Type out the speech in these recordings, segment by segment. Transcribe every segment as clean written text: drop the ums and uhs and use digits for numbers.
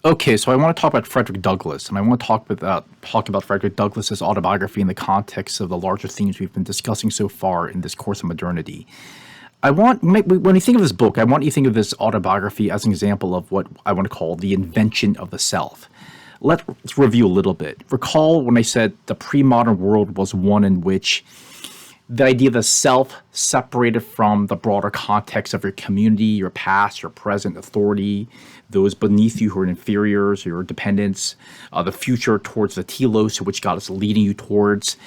Okay, so I want to talk about Frederick Douglass, and I want to talk about Frederick Douglass's autobiography in the context of the larger themes we've been discussing so far in this course of modernity. When you think of this book, I want you to think of this autobiography as an example of what I want to call the invention of the self. Let's review a little bit. Recall when I said the pre-modern world was one in which the idea of the self separated from the broader context of your community, your past, your present authority, those beneath you who are inferiors, your dependents, the future towards the telos, which God is leading you towards.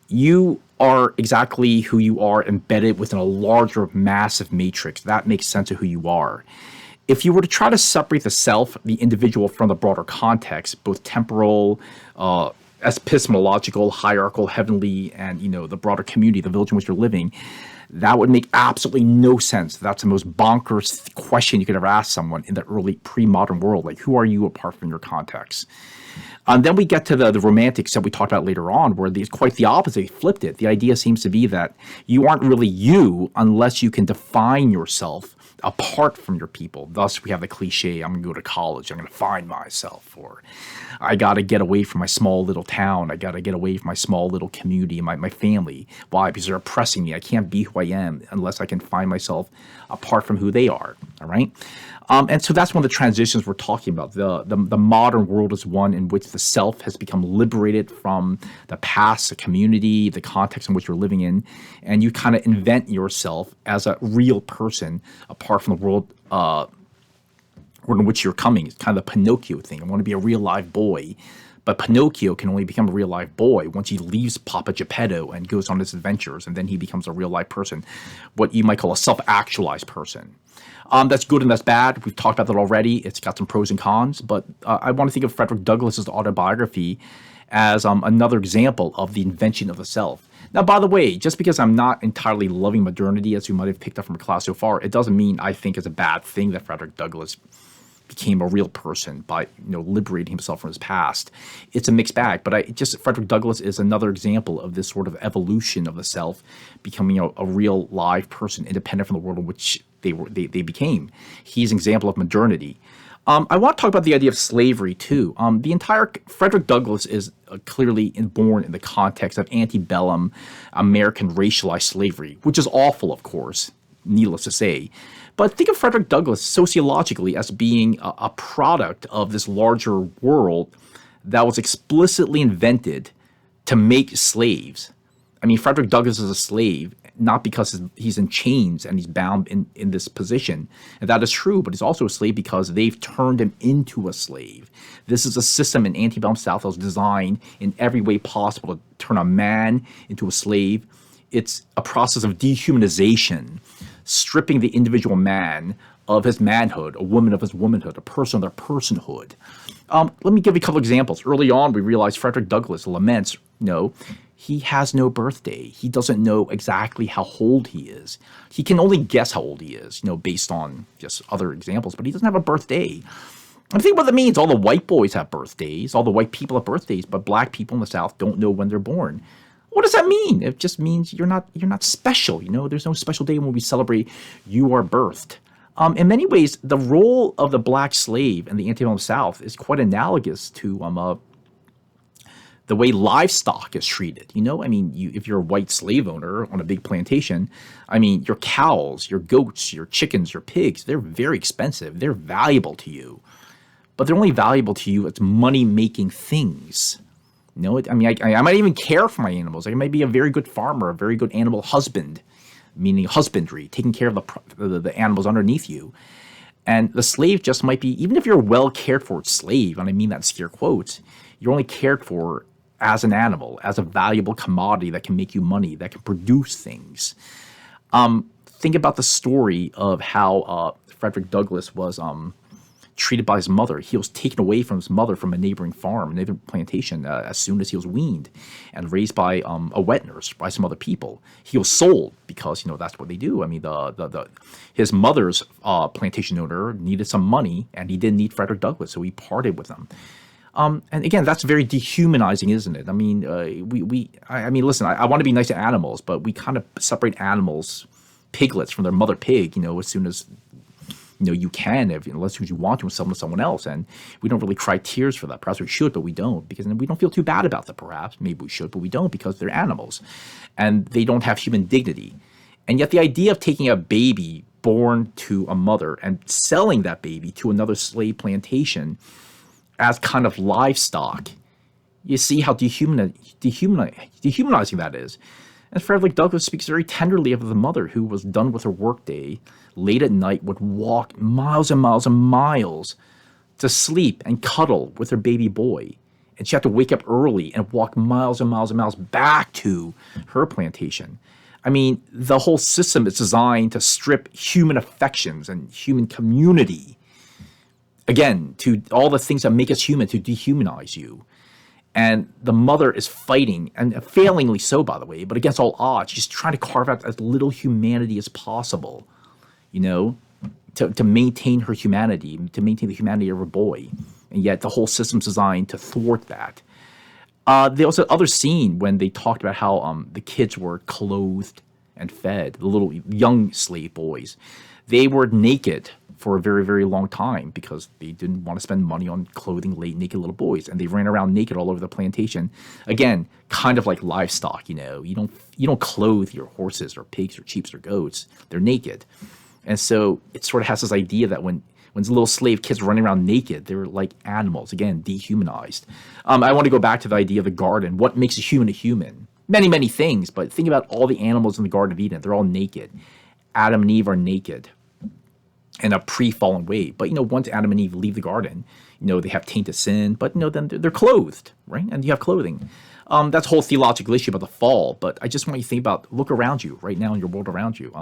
You are exactly who you are embedded within a larger, massive matrix. That makes sense of who you are. If you were to try to separate the self, the individual, from the broader context, both temporal, epistemological, hierarchical, heavenly, and the broader community, the village in which you're living, that would make absolutely no sense. That's the most bonkers question you could ever ask someone in the early pre-modern world. Like, who are you apart from your context? And then we get to the romantics that we talked about later on, where it's quite the opposite. They flipped it. The idea seems to be that you aren't really you unless you can define yourself apart from your people. Thus, we have the cliche, I'm going to go to college, I'm going to find myself, or I got to get away from my small little town, I got to get away from my small little community, my family. Why? Because they're oppressing me. I can't be who I am unless I can find myself apart from who they are, all right? And so that's one of the transitions we're talking about. The modern world is one in which the self has become liberated from the past, the community, the context in which you're living in, and you kind of invent yourself as a real person apart from the world in which you're coming. It's kind of the Pinocchio thing. I want to be a real live boy. But Pinocchio can only become a real life boy once he leaves Papa Geppetto and goes on his adventures, and then he becomes a real life person, what you might call a self-actualized person. That's good and that's bad. We've talked about that already. It's got some pros and cons, but I want to think of Frederick Douglass's autobiography as another example of the invention of the self. Now, by the way, just because I'm not entirely loving modernity, as you might have picked up from a class so far, it doesn't mean I think it's a bad thing that Frederick Douglass became a real person by liberating himself from his past. It's a mixed bag, but Frederick Douglass is another example of this sort of evolution of the self becoming a real live person, independent from the world in which they became. He's an example of modernity. I want to talk about the idea of slavery too. The entire Frederick Douglass is clearly born in the context of antebellum American racialized slavery, which is awful, of course, needless to say. But think of Frederick Douglass sociologically as being a product of this larger world that was explicitly invented to make slaves. I mean, Frederick Douglass is a slave, not because he's in chains and he's bound in this position. And that is true, but he's also a slave because they've turned him into a slave. This is a system in antebellum South that was designed in every way possible to turn a man into a slave. It's a process of dehumanization, stripping the individual man of his manhood, a woman of his womanhood, a person of their personhood. Let me give you a couple examples. Early on, we realized Frederick Douglass laments, he has no birthday. He doesn't know exactly how old he is. He can only guess how old he is, based on just other examples, but he doesn't have a birthday. And think what that means. All the white boys have birthdays, all the white people have birthdays, but black people in the South don't know when they're born. What does that mean? It just means you're not special. There's no special day when we celebrate you are birthed. In many ways, the role of the black slave in the antebellum South is quite analogous to the way livestock is treated. If you're a white slave owner on a big plantation, your cows, your goats, your chickens, your pigs, they're very expensive. They're valuable to you, but they're only valuable to you as money-making things. I might even care for my animals. I might be a very good farmer, a very good animal husband, meaning husbandry, taking care of the animals underneath you. And the slave just might be, even if you're a well cared for slave, and I mean that in scare quotes, you're only cared for as an animal, as a valuable commodity that can make you money, that can produce things. Think about the story of how Frederick Douglass was treated by his mother. He was taken away from his mother from a neighboring farm, a neighboring plantation, as soon as he was weaned, and raised by a wet nurse, by some other people. He was sold because that's what they do. His mother's plantation owner needed some money, and he didn't need Frederick Douglass, so he parted with him. And again, that's very dehumanizing, isn't it? Listen, I want to be nice to animals, but we kind of separate animals, piglets, from their mother pig, as soon as You can, if unless you want to, sell them to someone else, and we don't really cry tears for that. Perhaps we should, but we don't, because then we don't feel too bad about that. Perhaps maybe we should, but we don't, because they're animals, and they don't have human dignity. And yet, the idea of taking a baby born to a mother and selling that baby to another slave plantation as kind of livestock, you see how dehumanizing that is. And Frederick Douglass speaks very tenderly of the mother who was done with her workday, late at night, would walk miles and miles and miles to sleep and cuddle with her baby boy. And she had to wake up early and walk miles and miles and miles back to her plantation. I mean, the whole system is designed to strip human affections and human community, again, to all the things that make us human, to dehumanize you. And the mother is fighting, and failingly so, by the way, but against all odds. She's trying to carve out as little humanity as possible, to maintain her humanity, to maintain the humanity of her boy. And yet the whole system's designed to thwart that. There was another scene when they talked about how the kids were clothed and fed, the little young slave boys. They were naked for a very, very long time because they didn't want to spend money on clothing naked little boys, and they ran around naked all over the plantation. Again, kind of like livestock. You don't clothe your horses or pigs or sheep or goats. They're naked, and so it sort of has this idea that when little slave kids running around naked, they're like animals, again, dehumanized. I want to go back to the idea of the garden. What makes a human a human? Many, many things, but think about all the animals in the Garden of Eden. They're all naked. Adam and Eve are naked in a pre-fallen way. But, once Adam and Eve leave the garden, they have tainted sin, but, then they're clothed, right? And you have clothing. That's a whole theological issue about the fall, but I just want you to think look around you right now in your world around you.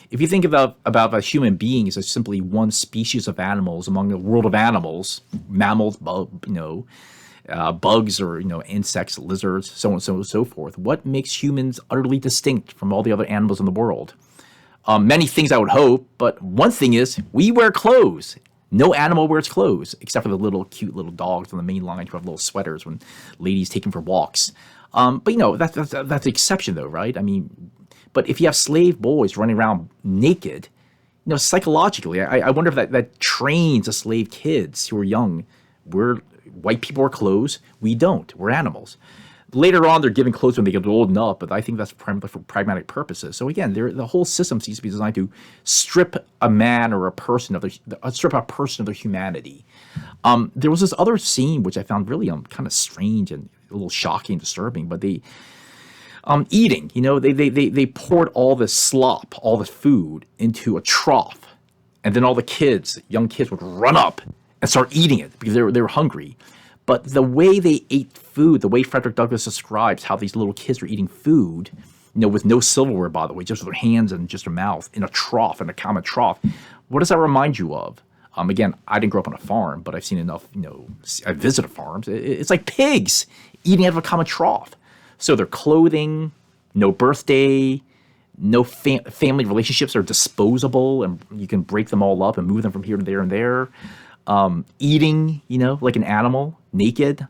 If you think about a human being as simply one species of animals among the world of animals, mammals, bugs or, insects, lizards, so on and so forth, what makes humans utterly distinct from all the other animals in the world? Many things, I would hope, but one thing is we wear clothes. No animal wears clothes, except for the cute little dogs on the main line who have little sweaters when ladies take them for walks. But that's the exception, though, right? I mean, but if you have slave boys running around naked, psychologically, I wonder if that trains the slave kids who are young. White people wear clothes. We don't. We're animals. Later on, they're given clothes when they get old enough, but I think that's primarily for pragmatic purposes. So again, the whole system seems to be designed to strip a man or a person of their humanity. There was this other scene which I found really kind of strange and a little shocking and disturbing. But they eating, they poured all this slop, all this food into a trough, and then all the young kids would run up and start eating it because they were hungry. But the way they ate food, the way Frederick Douglass describes how these little kids were eating food, with no silverware, by the way, just with their hands and just their mouth in a trough, in a common trough. What does that remind you of? Again, I didn't grow up on a farm, but I've seen enough, I visited farms. It's like pigs eating out of a common trough. So their clothing, no birthday, no family relationships are disposable, and you can break them all up and move them from here to there and there. Eating, like an animal, naked.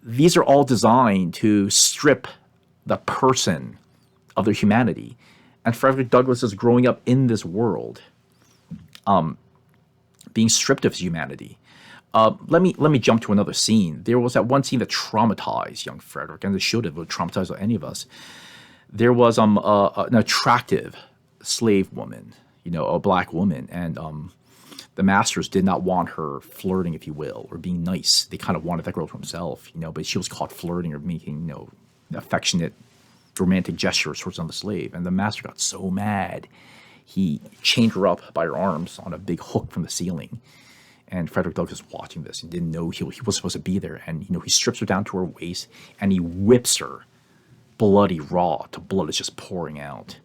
These are all designed to strip the person of their humanity. And Frederick Douglass is growing up in this world, being stripped of his humanity. Let me jump to another scene. There was that one scene that traumatized young Frederick, and it should have traumatized any of us. There was an attractive slave woman, a black woman, and the masters did not want her flirting, if you will, or being nice. They kind of wanted that girl to himself, but she was caught flirting or making, affectionate, romantic gestures towards another slave. And the master got so mad, he chained her up by her arms on a big hook from the ceiling. And Frederick Douglass was watching this and didn't know he was supposed to be there. And, he strips her down to her waist and he whips her bloody raw till blood is just pouring out.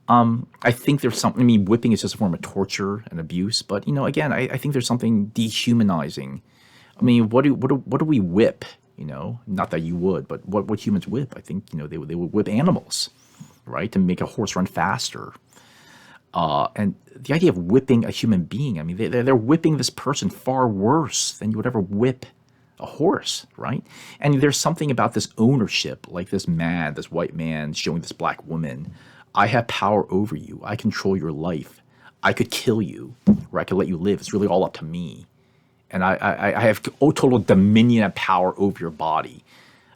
I think there's something, whipping is just a form of torture and abuse, but, again, I think there's something dehumanizing. What do we whip, not that you would, but what humans whip? I think, they would whip animals, right? To make a horse run faster. And the idea of whipping a human being, they're whipping this person far worse than you would ever whip a horse, right? And there's something about this ownership, like this white man showing this black woman, I have power over you. I control your life. I could kill you or I could let you live. It's really all up to me. And I have total dominion and power over your body.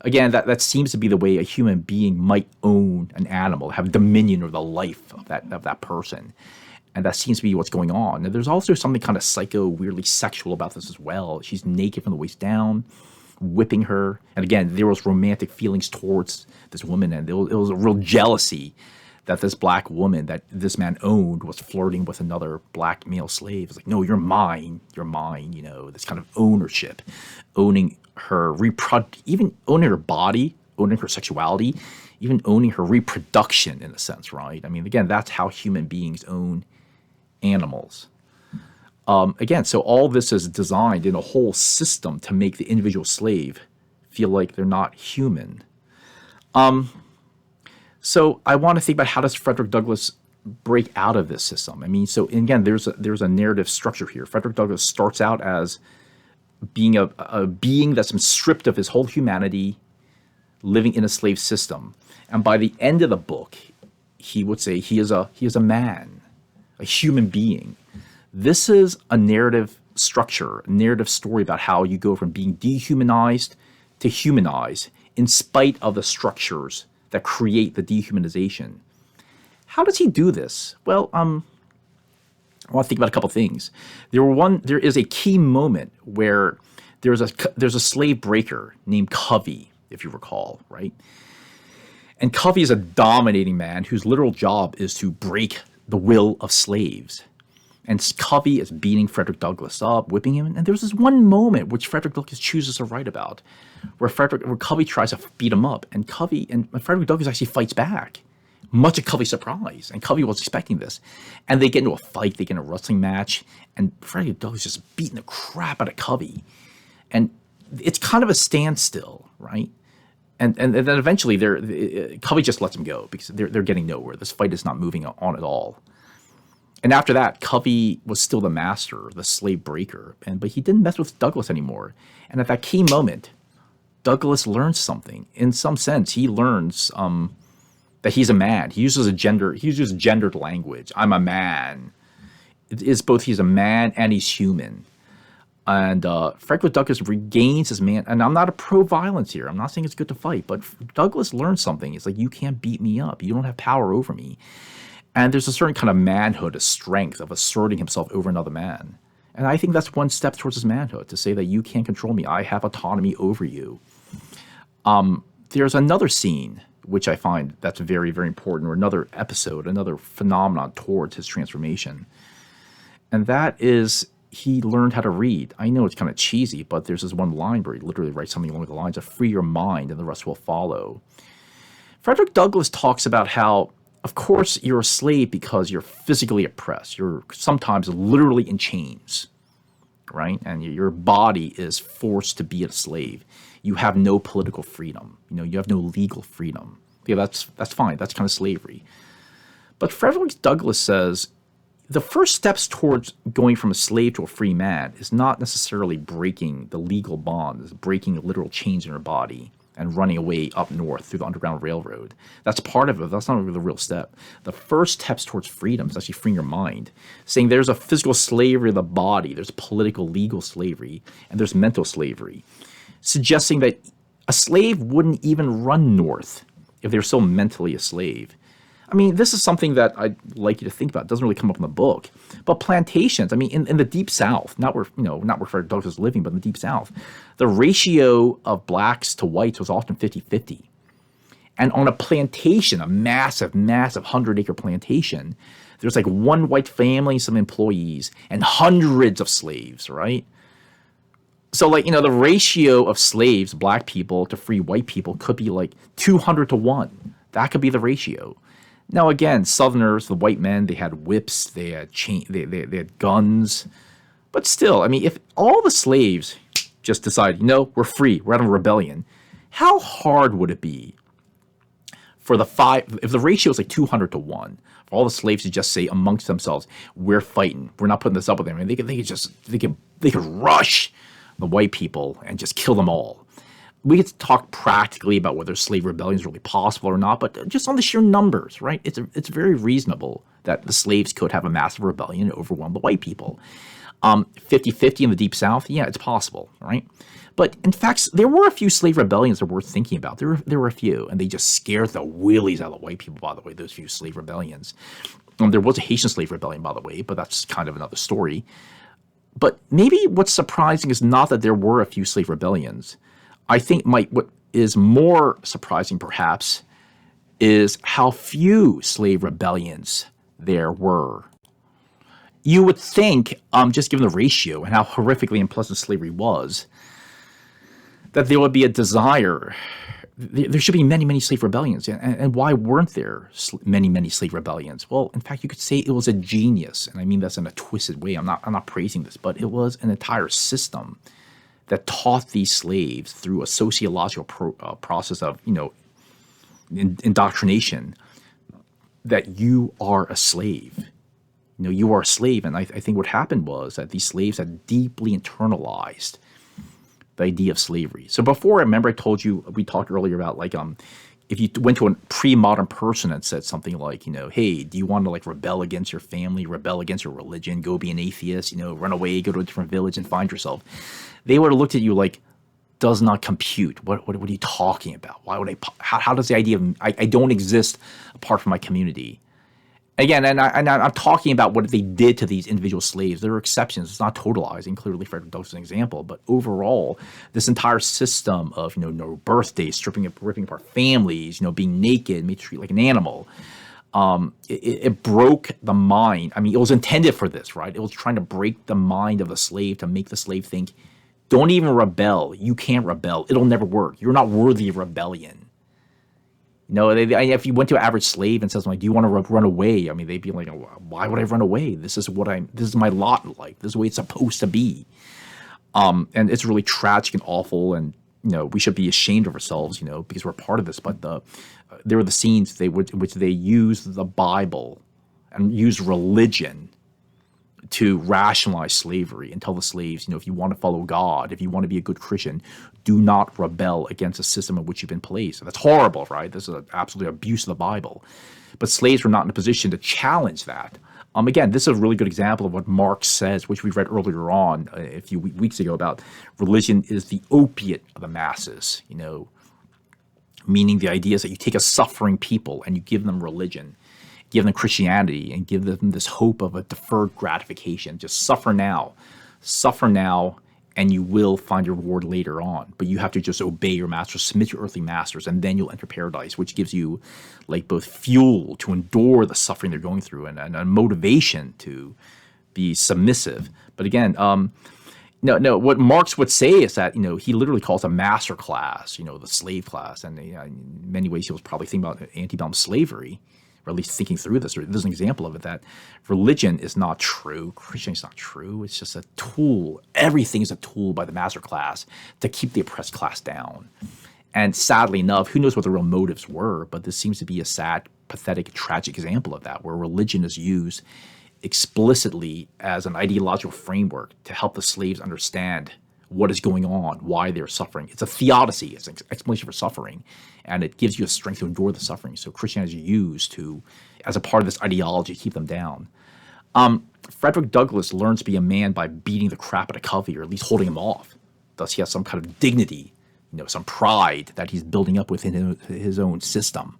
Again, that seems to be the way a human being might own an animal, have dominion over the life of that person. And that seems to be what's going on. And there's also something kind of psycho, weirdly sexual about this as well. She's naked from the waist down, whipping her. And again, there was romantic feelings towards this woman, and it was a real jealousy that this black woman that this man owned was flirting with another black male slave. It's like, no, you're mine, this kind of ownership, owning her even owning her body, owning her sexuality, even owning her reproduction in a sense, right? I mean, again, that's how human beings own animals. Again, so all this is designed in a whole system to make the individual slave feel like they're not human. So I want to think about, how does Frederick Douglass break out of this system? I mean, so again, there's a narrative structure here. Frederick Douglass starts out as being a being that's been stripped of his whole humanity, living in a slave system. And by the end of the book, he would say he is a man, a human being. This is a narrative structure, a narrative story about how you go from being dehumanized to humanized in spite of the structures that create the dehumanization. How does he do this? Well, I want to think about a couple things. There is a key moment where there's a slave breaker named Covey, if you recall, right? And Covey is a dominating man whose literal job is to break the will of slaves. And Covey is beating Frederick Douglass up, whipping him. And there's this one moment which Frederick Douglass chooses to write about, where Covey tries to beat him up, and Frederick Douglass actually fights back, much to Covey's surprise. And Covey was expecting this. And they get into a fight, they get in a wrestling match, and Frederick Douglass just beating the crap out of Covey. And it's kind of a standstill, right? And then eventually Covey just lets him go because they're getting nowhere. This fight is not moving on at all. And after that, Covey was still the master, the slave breaker, but he didn't mess with Douglass anymore. And at that key moment, Douglass learns something. In some sense, he learns that he's a man. He uses gendered language. I'm a man. It is both he's a man and he's human. And Frederick Douglass regains his man. And I'm not a pro-violence here. I'm not saying it's good to fight, but Douglass learns something. It's like, you can't beat me up. You don't have power over me. And there's a certain kind of manhood, a strength of asserting himself over another man. And I think that's one step towards his manhood, to say that you can't control me. I have autonomy over you. There's another scene which I find that's very, very important, or another episode, another phenomenon towards his transformation. And that is, he learned how to read. I know it's kind of cheesy, but there's this one line where he literally writes something along the lines of, free your mind and the rest will follow. Frederick Douglass talks about how, of course, you're a slave because you're physically oppressed. You're sometimes literally in chains, right? And your body is forced to be a slave. You have no political freedom. You have no legal freedom. Yeah, that's fine. That's kind of slavery. But Frederick Douglass says the first steps towards going from a slave to a free man is not necessarily breaking the legal bond, it's breaking the literal chains in your body and running away up north through the Underground Railroad. That's part of it. That's not really the real step. The first steps towards freedom is actually freeing your mind, saying there's a physical slavery of the body, there's political, legal slavery, and there's mental slavery, suggesting that a slave wouldn't even run north if they're still mentally a slave. I mean, this is something that I'd like you to think about. It doesn't really come up in the book. But plantations, I mean, in the Deep South, not where Frederick Douglass was living, but in the Deep South, the ratio of blacks to whites was often 50-50. And on a plantation, a massive, massive 100-acre plantation, there's like one white family, some employees, and hundreds of slaves, right? So the ratio of slaves, black people, to free white people could be like 200 to 1. That could be the ratio. Now, again, Southerners, the white men, they had whips, they had they had guns. But still, I mean, if all the slaves just decided, we're free, we're out of a rebellion, how hard would it be for if the ratio is like 200 to 1, for all the slaves to just say amongst themselves, we're fighting, we're not putting this up with them. I mean, they could rush the white people and just kill them all. We could talk practically about whether slave rebellion is really possible or not, but just on the sheer numbers, right? It's very reasonable that the slaves could have a massive rebellion and overwhelm the white people. 50-50 in the Deep South, yeah, it's possible, right? But in fact, there were a few slave rebellions that were worth thinking about. There were a few, and they just scared the willies out of the white people, by the way, those few slave rebellions. There was a Haitian slave rebellion, by the way, but that's kind of another story. But maybe what's surprising is not that there were a few slave rebellions. I think what is more surprising, perhaps, is how few slave rebellions there were. You would think, just given the ratio and how horrifically unpleasant slavery was, that there would be a desire. There should be many, many slave rebellions. And why weren't there many, many slave rebellions? Well, in fact, you could say it was a genius. And I mean this in a twisted way. I'm not praising this, but it was an entire system that taught these slaves through a sociological process of, indoctrination that you are a slave. You are a slave. And I think what happened was that these slaves had deeply internalized the idea of slavery. So before, I remember I told you, we talked earlier about if you went to a pre-modern person and said something like, hey, do you want to rebel against your family, rebel against your religion, go be an atheist, run away, go to a different village and find yourself? They would have looked at you like, does not compute. What are you talking about? Why would how does the idea of I don't exist apart from my community? Again, and I'm talking about what they did to these individual slaves. There are exceptions. It's not totalizing. Clearly, Frederick Douglass is an example. But overall, this entire system of no birthdays, ripping apart families, being naked, made to treat like an animal, it broke the mind. I mean, it was intended for this, right? It was trying to break the mind of the slave to make the slave think, don't even rebel. You can't rebel. It'll never work. You're not worthy of rebellion. If you went to an average slave and says, do you want to run away? I mean, they'd be like, why would I run away? This is my lot in life. This is the way it's supposed to be. And it's really tragic and awful. And, we should be ashamed of ourselves, because we're part of this. But there were the scenes in which they used the Bible and used religion to rationalize slavery and tell the slaves, if you want to follow God, if you want to be a good Christian, do not rebel against a system in which you've been placed. That's horrible, right? This is an absolute abuse of the Bible. But slaves were not in a position to challenge that. Again, this is a really good example of what Marx says, which we read earlier on a few weeks ago about religion is the opiate of the masses, meaning the idea is that you take a suffering people and you give them religion, give them Christianity, and give them this hope of a deferred gratification. Just suffer now, and you will find your reward later on. But you have to just obey your masters, submit to your earthly masters, and then you'll enter paradise, which gives you both fuel to endure the suffering they're going through and a motivation to be submissive. But again, no. What Marx would say is that he literally calls a master class, the slave class, and in many ways he was probably thinking about antebellum slavery, or at least thinking through this. Or there's an example of it that religion is not true, Christianity is not true. It's just a tool. Everything is a tool by the master class to keep the oppressed class down. And sadly enough, who knows what the real motives were, but this seems to be a sad, pathetic, tragic example of that, where religion is used explicitly as an ideological framework to help the slaves understand what is going on, why they're suffering. It's a theodicy, it's an explanation for suffering, and it gives you a strength to endure the suffering. So Christianity is used as a part of this ideology, to keep them down. Frederick Douglass learns to be a man by beating the crap out of Covey, or at least holding him off. Thus, he has some kind of dignity, some pride that he's building up within his own system.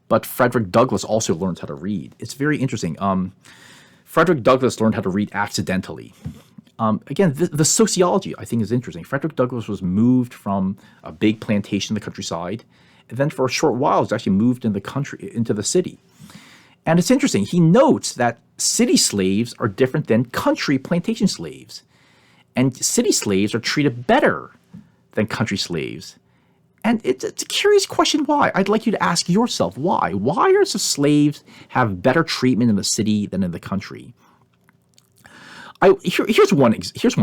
But Frederick Douglass also learns how to read. It's very interesting. Frederick Douglass learned how to read accidentally. Again, the sociology, I think, is interesting. Frederick Douglass was moved from a big plantation in the countryside, and then for a short while was actually moved into the city. And it's interesting. He notes that city slaves are different than country plantation slaves. And city slaves are treated better than country slaves. And it's a curious question why. I'd like you to ask yourself why. Why does the slaves have better treatment in the city than in the country? Here's one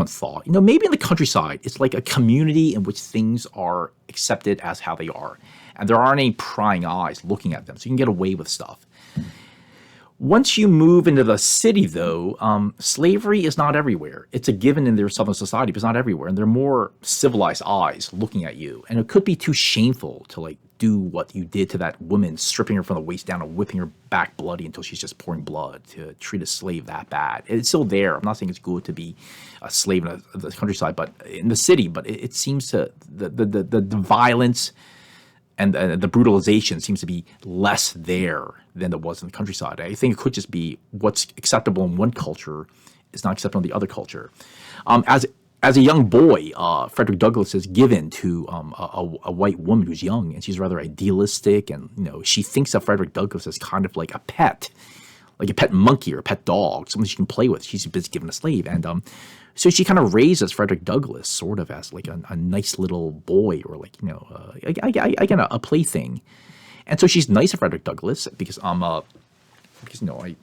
thought. Maybe in the countryside, it's like a community in which things are accepted as how they are, and there aren't any prying eyes looking at them, so you can get away with stuff. Once you move into the city, though, slavery is not everywhere. It's a given in their Southern society, but it's not everywhere, and there are more civilized eyes looking at you, and it could be too shameful to do what you did to that woman, stripping her from the waist down and whipping her back bloody until she's just pouring blood, to treat a slave that bad. It's still there. I'm not saying it's good to be a slave in the countryside, but in the city. But it seems to the violence and the brutalization seems to be less there than it was in the countryside. I think it could just be what's acceptable in one culture is not acceptable in the other culture. As a young boy, Frederick Douglass is given to a white woman who's young, and she's rather idealistic, and she thinks of Frederick Douglass as kind of like a pet monkey or a pet dog, something she can play with. She's been given a slave, and so she kind of raises Frederick Douglass sort of as like a nice little boy, or like again a plaything. And so she's nice to Frederick Douglass because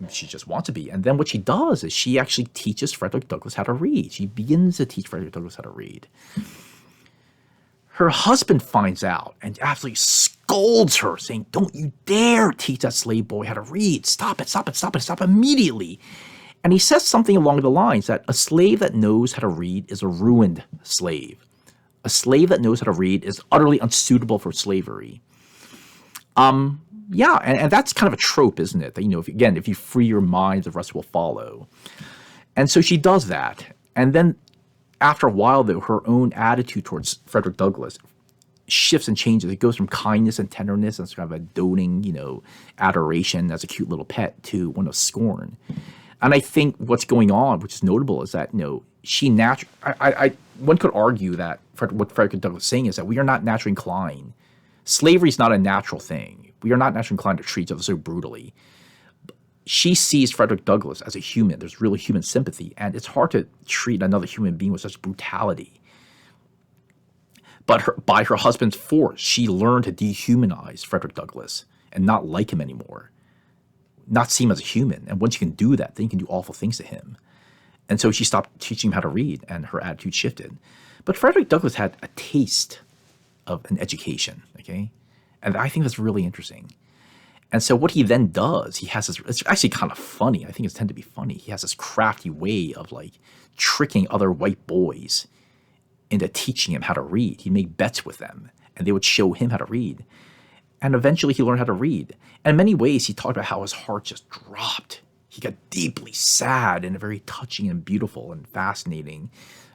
she just wants to be. And then what she does is she actually teaches Frederick Douglass how to read. She begins to teach Frederick Douglass how to read. Her husband finds out and absolutely scolds her, saying, "Don't you dare teach that slave boy how to read. Stop it, stop it, stop it, stop immediately." And he says something along the lines that a slave that knows how to read is a ruined slave. A slave that knows how to read is utterly unsuitable for slavery. Yeah, and that's kind of a trope, isn't it? That, if you free your mind, the rest will follow. And so she does that. And then after a while, though, her own attitude towards Frederick Douglass shifts and changes. It goes from kindness and tenderness and sort of a doting, adoration as a cute little pet, to one of scorn. And I think what's going on, which is notable, is that, she one could argue that what Frederick Douglass is saying is that we are not naturally inclined. Slavery is not a natural thing. We are not naturally inclined to treat each other so brutally. She sees Frederick Douglass as a human. There's really human sympathy, and it's hard to treat another human being with such brutality. But by her husband's force, she learned to dehumanize Frederick Douglass and not like him anymore, not see him as a human. And once you can do that, then you can do awful things to him. And so she stopped teaching him how to read, and her attitude shifted. But Frederick Douglass had a taste of an education, okay? And I think that's really interesting. And so what he then does, he has this, it's actually kind of funny. I think it's tend to be funny. He has this crafty way of like tricking other white boys into teaching him how to read. He'd make bets with them, and they would show him how to read. And eventually he learned how to read. And in many ways, he talked about how his heart just dropped. He got deeply sad in a very touching and beautiful and fascinating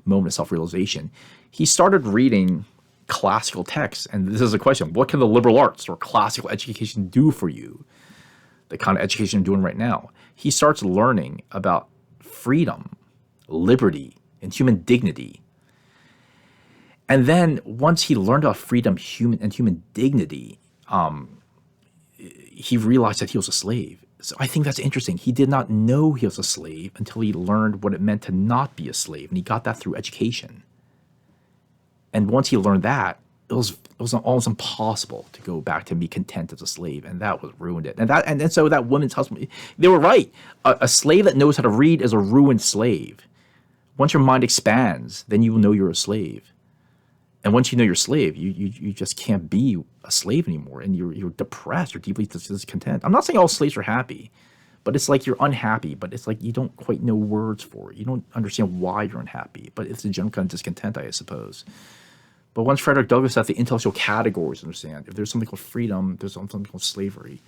moment of self-realization. He started reading classical texts. And this is a question: what can the liberal arts or classical education do for you? The kind of education I'm doing right now. He starts learning about freedom, liberty, and human dignity. And then once he learned about freedom, human dignity, he realized that he was a slave. So I think that's interesting. He did not know he was a slave until he learned what it meant to not be a slave. And he got that through education. And once he learned that, it was almost impossible to go back to be content as a slave, and that was ruined it. And then so that woman's husband, they were right. A slave that knows how to read is a ruined slave. Once your mind expands, then you will know you're a slave. And once you know you're a slave, you just can't be a slave anymore, and you're depressed, you're deeply discontent. I'm not saying all slaves are happy, but it's like you're unhappy, but it's like you don't quite know words for it. You don't understand why you're unhappy, but it's a general kind of discontent, I suppose. But once Frederick Douglass had the intellectual categories, understand, if there's something called freedom, there's something called slavery.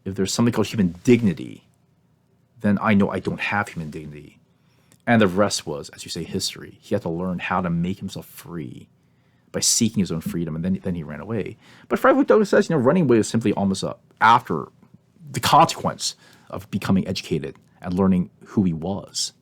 If there's something called human dignity, then I know I don't have human dignity. And the rest was, as you say, history. He had to learn how to make himself free by seeking his own freedom, and then he ran away. But Frederick Douglass says, running away is simply almost after the consequence of becoming educated and learning who he was.